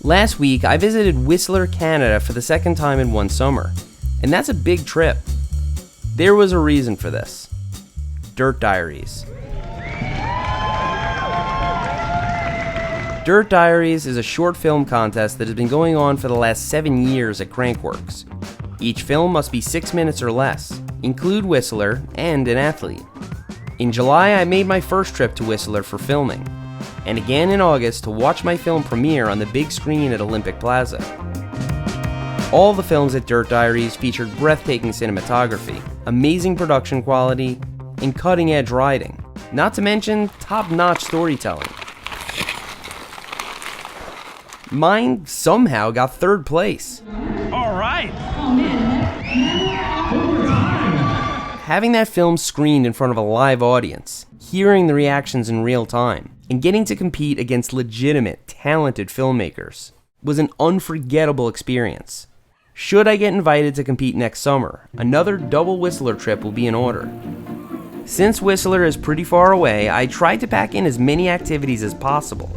Last week, I visited Whistler, Canada for the second time in one summer, and that's a big trip. There was a reason for this. Dirt Diaries. Dirt Diaries is a short film contest that has been going on for the last 7 years at Crankworks. Each film must be 6 minutes or less, include Whistler and an athlete. In July, I made my first trip to Whistler for filming, and again in August to watch my film premiere on the big screen at Olympic Plaza. All the films at Dirt Diaries featured breathtaking cinematography, amazing production quality, and cutting-edge riding, not to mention top-notch storytelling. Mine somehow got third place. All right. Having that film screened in front of a live audience, hearing the reactions in real time, and getting to compete against legitimate, talented filmmakers was an unforgettable experience. Should I get invited to compete next summer, another double Whistler trip will be in order. Since Whistler is pretty far away, I tried to pack in as many activities as possible.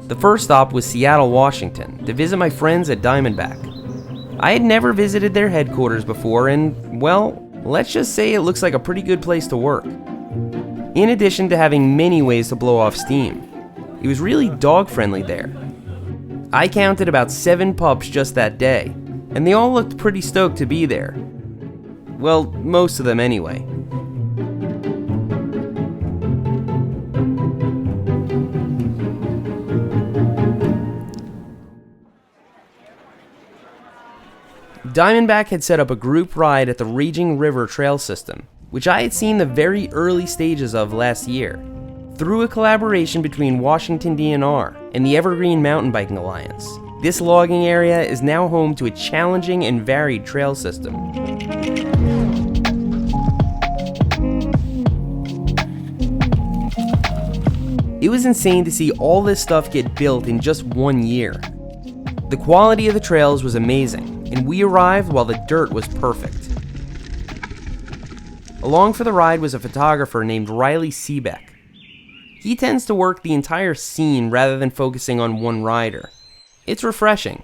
The first stop was Seattle, Washington, to visit my friends at Diamondback. I had never visited their headquarters before and, well, let's just say it looks like a pretty good place to work. In addition to having many ways to blow off steam, it was really dog-friendly there. I counted about 7 pups just that day, and they all looked pretty stoked to be there. Well, most of them anyway. Diamondback had set up a group ride at the Regen River trail system, which I had seen the very early stages of last year, through a collaboration between Washington DNR and the Evergreen MTB Alliance. This logging area is now home to a challenging and varied trail system. It was insane to see all this stuff get built in just 1 year. The quality of the trails was amazing, and we arrived while the dirt was perfect. Along for the ride was a photographer named Seebek. He tends to work the entire scene rather than focusing on one rider. It's refreshing.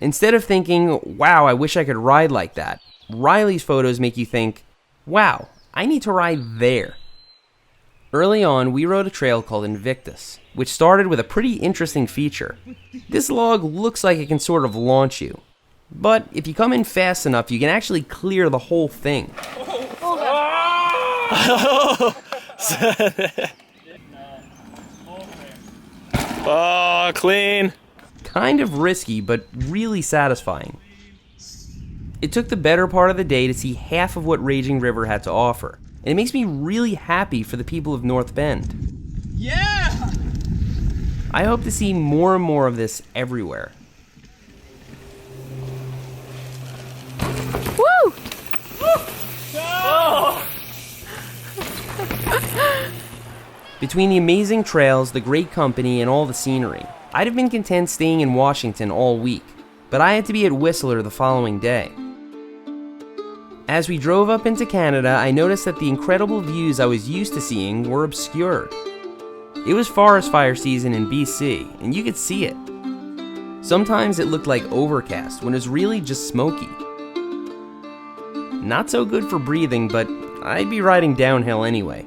Instead of thinking, wow, I wish I could ride like that, Riley's photos make you think, wow, I need to ride there. Early on, we rode a trail called Invictus, which started with a pretty interesting feature. This log looks like it can sort of launch you, but if you come in fast enough, you can actually clear the whole thing. Oh, clean. Kind of risky, but really satisfying. It took the better part of the day to see half of what Regen River had to offer, and it makes me really happy for the people of North Bend. Yeah! I hope to see more and more of this everywhere. Woo! Oh! Between the amazing trails, the great company, and all the scenery, I'd have been content staying in Washington all week, but I had to be at Whistler the following day. As we drove up into Canada, I noticed that the incredible views I was used to seeing were obscured. It was forest fire season in BC, and you could see it. Sometimes it looked like overcast when it was really just smoky. Not so good for breathing, but I'd be riding downhill anyway.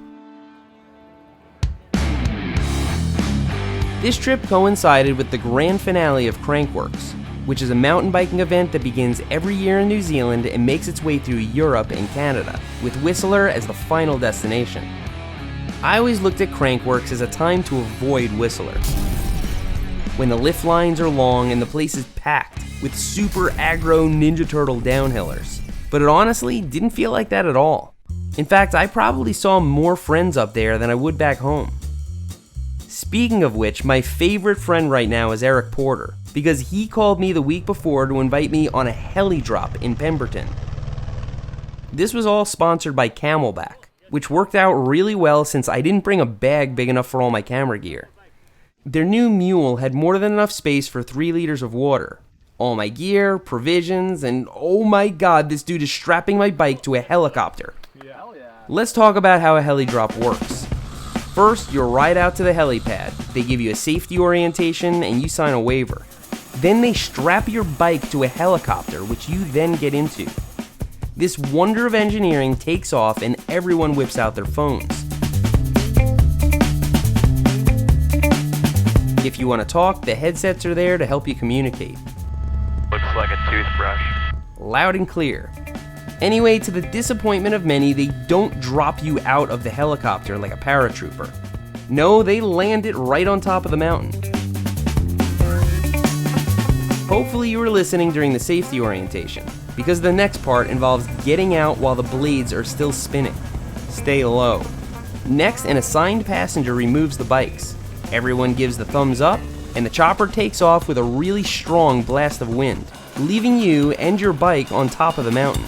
This trip coincided with the grand finale of Crankworks, which is a mountain biking event that begins every year in New Zealand and makes its way through Europe and Canada, with Whistler as the final destination. I always looked at Crankworks as a time to avoid Whistler, when the lift lines are long and the place is packed with super aggro Ninja Turtle downhillers. But it honestly didn't feel like that at all. In fact, I probably saw more friends up there than I would back home. Speaking of which, my favorite friend right now is Eric Porter, because he called me the week before to invite me on a Heli Drop in Pemberton. This was all sponsored by Camelback, which worked out really well since I didn't bring a bag big enough for all my camera gear. Their new mule had more than enough space for 3 liters of water, all my gear, provisions, and oh my god, this dude is strapping my bike to a helicopter. Let's talk about how a Heli Drop works. First, you'll ride out to the helipad. They give you a safety orientation and you sign a waiver. Then they strap your bike to a helicopter, which you then get into. This wonder of engineering takes off and everyone whips out their phones. If you want to talk, the headsets are there to help you communicate. Looks like a toothbrush. Loud and clear. Anyway, to the disappointment of many, they don't drop you out of the helicopter like a paratrooper. No, they land it right on top of the mountain. Hopefully you were listening during the safety orientation, because the next part involves getting out while the blades are still spinning. Stay low. Next, an assigned passenger removes the bikes. Everyone gives the thumbs up, and the chopper takes off with a really strong blast of wind, leaving you and your bike on top of the mountain.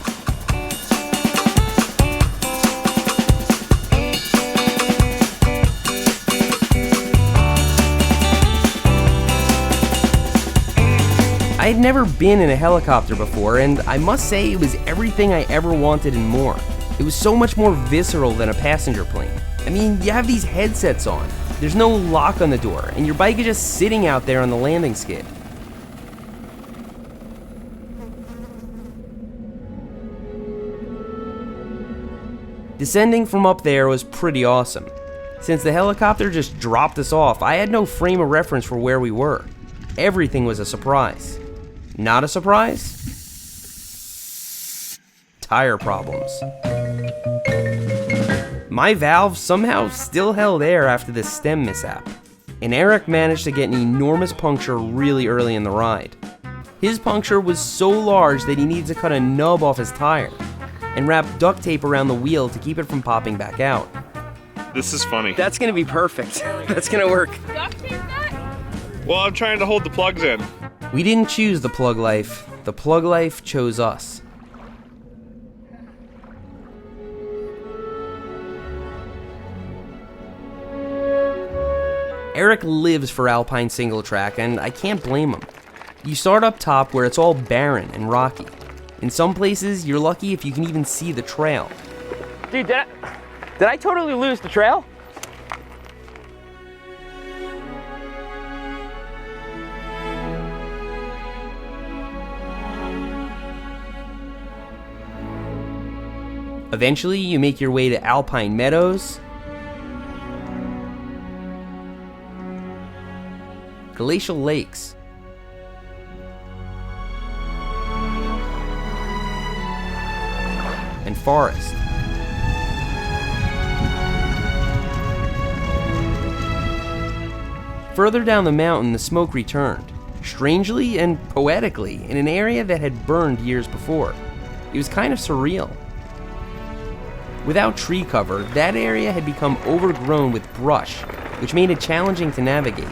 I had never been in a helicopter before, and I must say it was everything I ever wanted and more. It was so much more visceral than a passenger plane. I mean, you have these headsets on, there's no lock on the door, and your bike is just sitting out there on the landing skid. Descending from up there was pretty awesome. Since the helicopter just dropped us off, I had no frame of reference for where we were. Everything was a surprise. Not a surprise? Tire problems. My valve somehow still held air after this stem mishap, and Eric managed to get an enormous puncture really early in the ride. His puncture was so large that he needed to cut a nub off his tire and wrap duct tape around the wheel to keep it from popping back out. This is funny. That's gonna be perfect. That's gonna work. Duct tape that? Well, I'm trying to hold the plugs in. We didn't choose the plug life. The plug life chose us. Eric lives for Alpine single track, and I can't blame him. You start up top where it's all barren and rocky. In some places, you're lucky if you can even see the trail. Dude, did I totally lose the trail? Eventually, you make your way to Alpine Meadows, Glacial Lakes, and forest. Further down the mountain, the smoke returned, strangely and poetically, in an area that had burned years before. It was kind of surreal. Without tree cover, that area had become overgrown with brush, which made it challenging to navigate.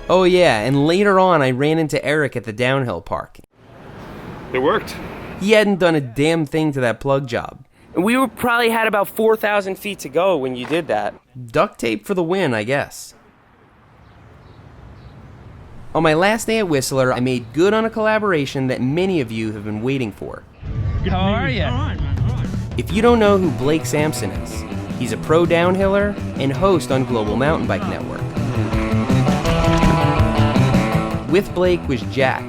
Oh yeah, and later on I ran into Eric at the downhill park. It worked. He hadn't done a damn thing to that plug job. We probably had about 4,000 feet to go when you did that. Duct tape for the win, I guess. On my last day at Whistler, I made good on a collaboration that many of you have been waiting for. How are you? If you don't know who Blake Samson is, he's a pro downhiller and host on Global Mountain Bike Network. With Blake was Jack.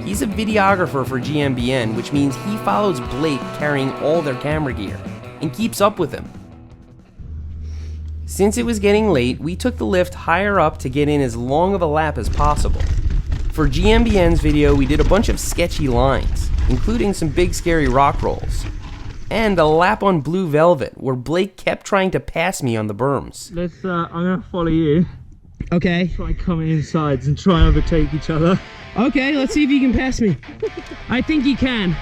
He's a videographer for GMBN, which means he follows Blake carrying all their camera gear and keeps up with him. Since it was getting late, we took the lift higher up to get in as long of a lap as possible. For GMBN's video, we did a bunch of sketchy lines, including some big scary rock rolls, and a lap on Blue Velvet, where Blake kept trying to pass me on the berms. I'm gonna follow you. Okay. Try coming inside and try and overtake each other. Okay, let's see if you can pass me. I think you can.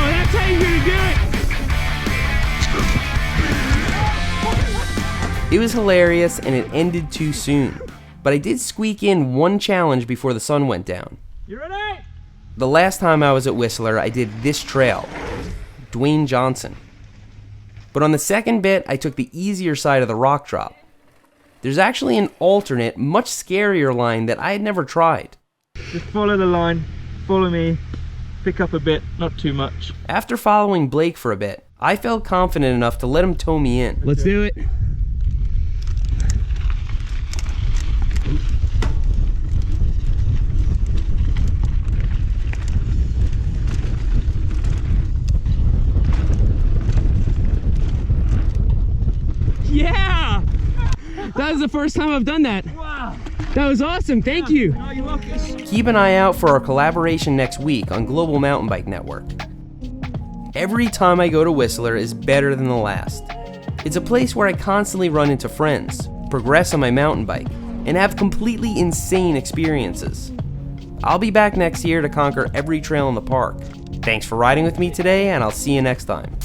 That's how you're gonna do it! It was hilarious and it ended too soon, but I did squeak in one challenge before the sun went down. You ready? The last time I was at Whistler, I did this trail, Dwayne Johnson. But on the second bit, I took the easier side of the rock drop. There's actually an alternate, much scarier line that I had never tried. Just follow the line, follow me, pick up a bit, not too much. After following Blake for a bit, I felt confident enough to let him tow me in. Let's do it. Yeah! That was the first time I've done that. Wow. That was awesome, thank you. No, you're welcome. Keep an eye out for our collaboration next week on Global Mountain Bike Network. Every time I go to Whistler is better than the last. It's a place where I constantly run into friends, progress on my mountain bike, and have completely insane experiences. I'll be back next year to conquer every trail in the park. Thanks for riding with me today, and I'll see you next time.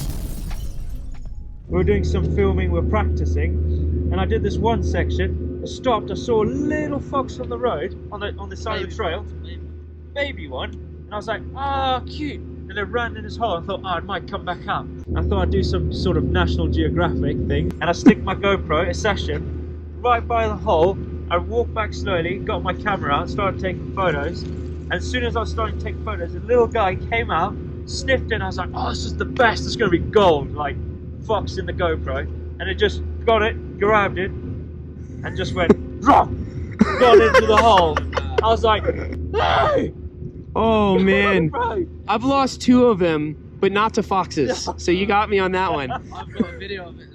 We were doing some filming, we're practicing, and I did this one section. I stopped, I saw a little fox on the road, on the side of the trail, baby one, and I was like, ah, cute. And it ran in his hole. I thought, oh, it might come back up. I thought I'd do some sort of National Geographic thing, and I stick my GoPro, a session, right by the hole. I walked back slowly, got my camera out, started taking photos, and as soon as I was starting to take photos, a little guy came out, sniffed it, and I was like, oh, this is the best, it's gonna be gold, like fox in the GoPro. And it just got it, grabbed it, and just went, drop, got into the hole. I was like, hey! Oh man, Bro. I've lost 2 of them, but not to foxes. So you got me on that one. I've got a video of it.